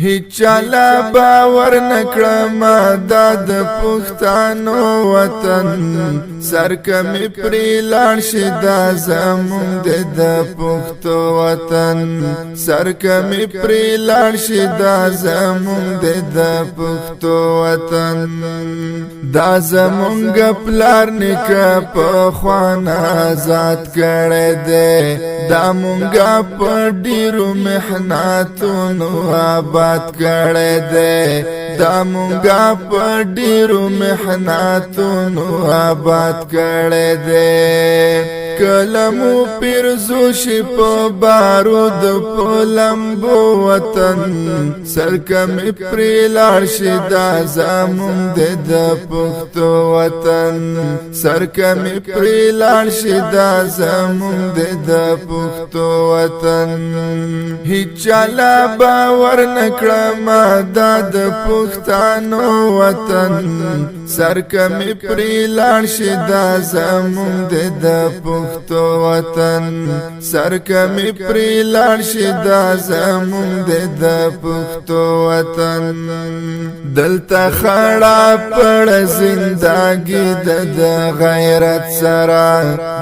هیچالا باور نکړم دا د پښتنو وطن سرکمی پری لاړ شي دا زمون د پښتو وطن سرکمی پری لاړ شي دا زمون د پښتو وطن دا زمون غپلار نک په خوانه آزاد کړه دے دا مونږه په ډیرو محنتونو آباد کړه دے دا مونږه په ډیرو محنتونو آباد کړه دے کلمو پیرزو شي په بارود په لمبو وطن سرکمی پری لاړ شي دا زمون د پښتو وطن سرکمی پری لاړ شي دا زمون د پښتو وطن هیچالا باور نکړم دا د پښتنو وطن سرکمی پری لاړ شي دا زمون د پښتو وطن سرکمی پری لاړ شي دا زمون د پښتو وطن دلته خړا پړ زندګی د غیرت سره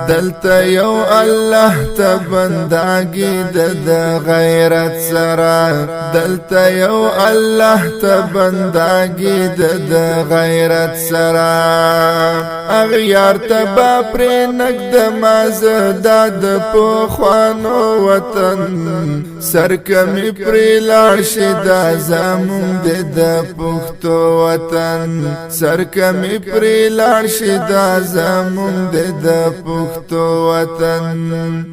دلته یو الله ته بندګی د غیرت سره دلته یو الله ته بندګی د غیرت سره اغیار تبا پر نقد مازداد په خوانو وطن سرکمی پری لاړ شي دا زمون د پښتو وطن سرکمی پری لاړ شي دا زمون د پښتو وطن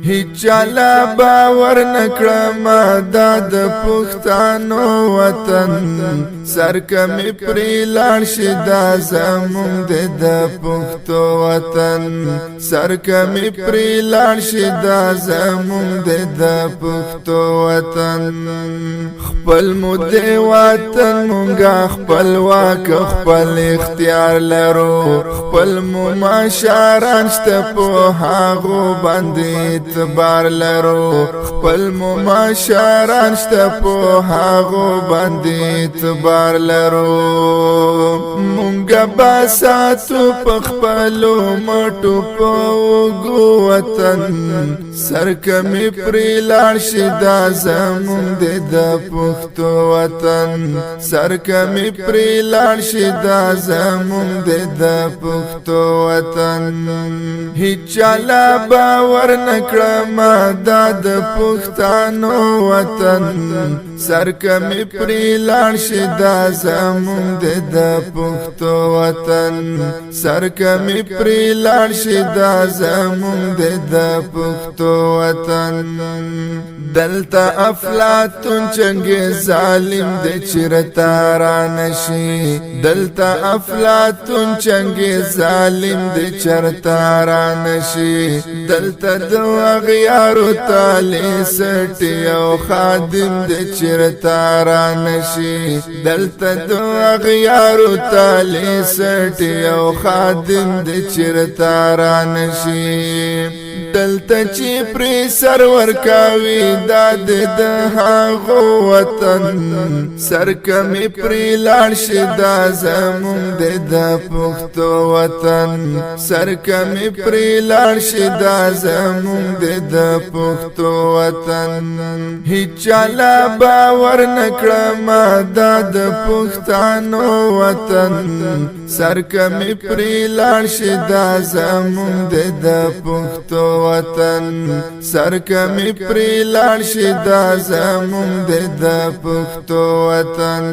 هیچالا باور نکړم دا د پښتنو وطن سرکمی پری لاړ شي دا زمون د پښتو وطن سرکمی پری لاړ شي دا زمون د پښتو وطن خپل مود وطن مونږه خپل واک خپل اختیار لرو خپل مشاران شته په هغه باندې اعتبار لرو خپل مشاران شته په هغه باندې اعتبار لرو مونږه باساتو په خپل مټو په وطن سرکمی پری لاړ شي دا زمون د پښتو وطن سرکمی پری لاړ شي دا زمون د پښتو وطن هیچالا باور نکړم دا د پښتنو وطن سرکمی پری لاړ شي دا زمون د پښتو وطن سرکمی پری لاړ شي دا زمون د پښتو وطن دلتا افلاطون چنگیز ظالم د چرتا را نشي دلتا افلاطون چنگیز ظالم د چرتا را نشي دلتا دو اغیارو تالی سټي او خادم د چرتا را نشي دلتا دو اغیارو تالی سټي او خادم د چرتا را نشي دلته چې پری سرور کاوی داد د هغه وطن سرکمی پری لاړ شي دا زمون د پښتو وطن سرکمی پری لاړ شي دا زمون د پښتو وطن هیچالا باور نکړم دا د پښتنو وطن سرکمی پری لاړ شي دا زمون د پښتو وطن سرکمی پری لاړ شي دا زمون د پښتو وطن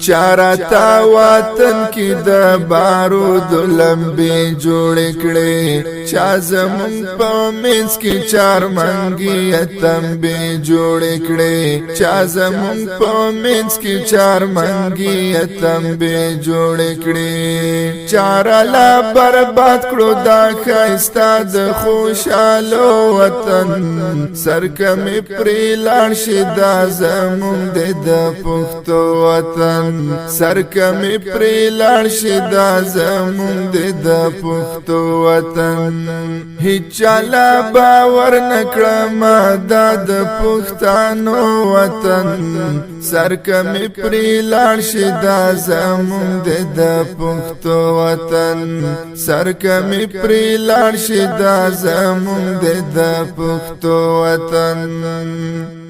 چارتا وطن کې د بارود لمبي جوړ کړي چا زمون په مینس کې چار منګي تمبي جوړ کړي چا زمون په مینس کې چار منګي تمبي جوړ کړي چار لا برباد کړو دا خستا د خو خوشالو وطن سرکمی پری لاړ شي دا زمونږ د پښتو وطن سرکمی پری لاړ شي دا زمونږ د پښتو وطن هیچاله باور نکړم دا د پښتنو وطن سرکمی پری لاړ شي دا زمونږ د پښتو وطن سرکمی پری لاړ شي دا زمونږ د پښتو وطن